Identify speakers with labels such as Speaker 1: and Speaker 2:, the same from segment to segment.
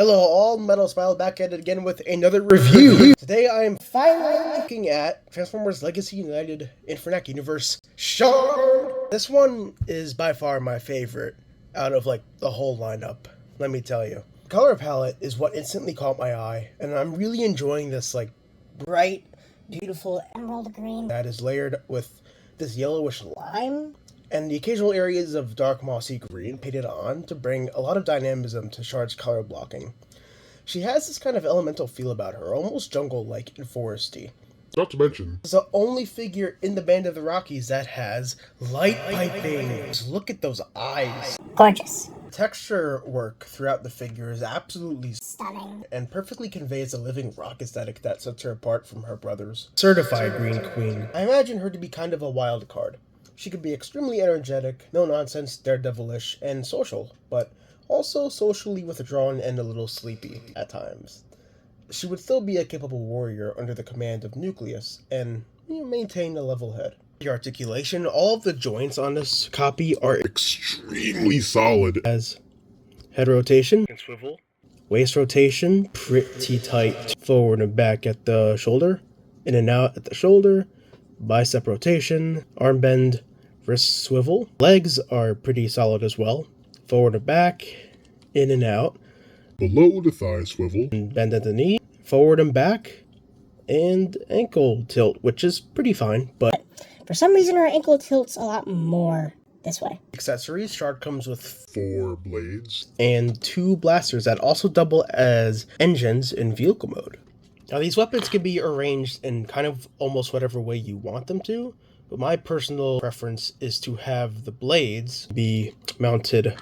Speaker 1: Hello all, Metal Smile back at it again with another review. Today I am finally looking at Transformers Legacy United Infernac Universe SHARD. This one is by far my favorite out of the whole lineup, let me tell you. The color palette is what instantly caught my eye, and I'm really enjoying this bright, beautiful emerald green that is layered with this yellowish lime and the occasional areas of dark mossy green painted on to bring a lot of dynamism to Shard's color blocking. She has this kind of elemental feel about her, almost jungle-like and foresty.
Speaker 2: Not to mention,
Speaker 1: it's the only figure in the Band of the Rockies that has light piping. Just look at those eyes.
Speaker 3: Gorgeous.
Speaker 1: Texture work throughout the figure is absolutely
Speaker 3: Stunning.
Speaker 1: and perfectly conveys the living rock aesthetic that sets her apart from her brothers. Certified Green Queen. I imagine her to be kind of a wild card. She could be extremely energetic, no-nonsense, daredevilish, and social, but also socially withdrawn and a little sleepy at times. She would still be a capable warrior under the command of Nucleus, and maintain a level head. The articulation, all of the joints on this copy are
Speaker 2: extremely solid.
Speaker 1: As head rotation and swivel, waist rotation, pretty tight, forward and back at the shoulder, in and out at the shoulder, bicep rotation, arm bend, wrist swivel. Legs are pretty solid as well, forward and back, in and out,
Speaker 2: below the thigh swivel,
Speaker 1: and bend at the knee, forward and back, and ankle tilt, which is pretty fine, but
Speaker 3: for some reason her ankle tilts a lot more this way.
Speaker 1: Accessories, Shard comes with
Speaker 2: 4 blades
Speaker 1: and 2 blasters that also double as engines in vehicle mode. Now these weapons can be arranged in kind of almost whatever way you want them to, but my personal preference is to have the blades be mounted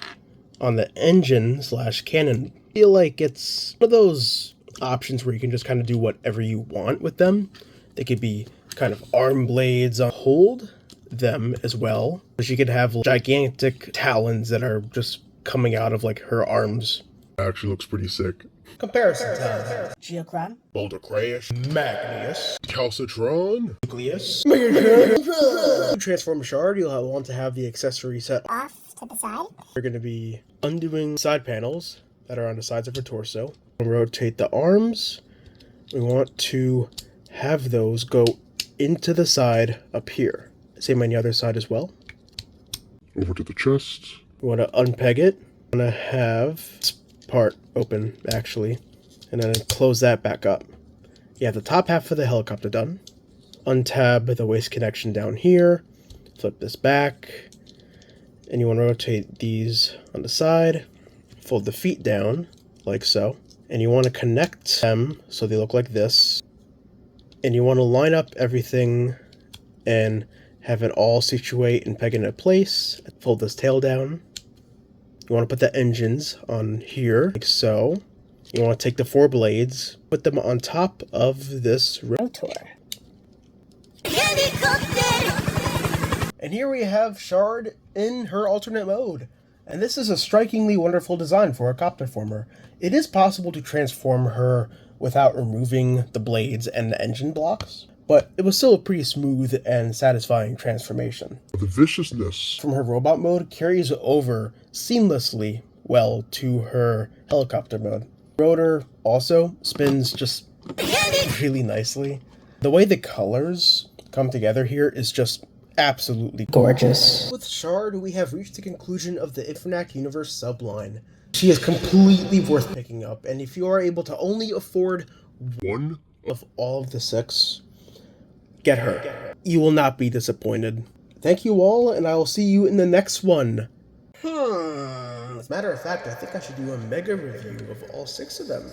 Speaker 1: on the engine/cannon. I feel like it's one of those options where you can just kind of do whatever you want with them. They could be kind of arm blades on hold them as well. She could have gigantic talons that are just coming out of her arms.
Speaker 2: Actually looks pretty sick.
Speaker 1: Comparison time.
Speaker 3: Geocron,
Speaker 2: Boulder Crash,
Speaker 1: Magnius,
Speaker 2: Calcitron,
Speaker 1: Nucleus, Transform Shard, you'll want to have the accessory set
Speaker 3: off to the side.
Speaker 1: We're going to be undoing side panels that are on the sides of her torso. We'll rotate the arms. We want to have those go into the side up here. Same on the other side as well.
Speaker 2: over to the chest.
Speaker 1: We want to unpeg it. We want to have this part open, actually, and then close that back up. You have the top half of the helicopter done. Untab the waist connection down here. Flip this back. And you want to rotate these on the side. Fold the feet down, like so. And you want to connect them so they look like this. And you want to line up everything and have it all situate and peg into place. Fold this tail down. You want to put the engines on here, like so. You want to take the 4 blades, put them on top of this rotor. And here we have Shard in her alternate mode. And this is a strikingly wonderful design for a copter former. It is possible to transform her without removing the blades and the engine blocks, but it was still a pretty smooth and satisfying transformation.
Speaker 2: The viciousness
Speaker 1: From her robot mode carries over seamlessly well to her helicopter mode. Rotor also spins just really nicely. The way the colors come together here is just absolutely gorgeous. With Shard, we have reached the conclusion of the Infernac Universe subline. She is completely worth picking up, and if you are able to only afford
Speaker 2: one
Speaker 1: of all of the 6, get her. You will not be disappointed. Thank you all, and I will see you in the next one. As a matter of fact, I think I should do a mega review of all 6 of them.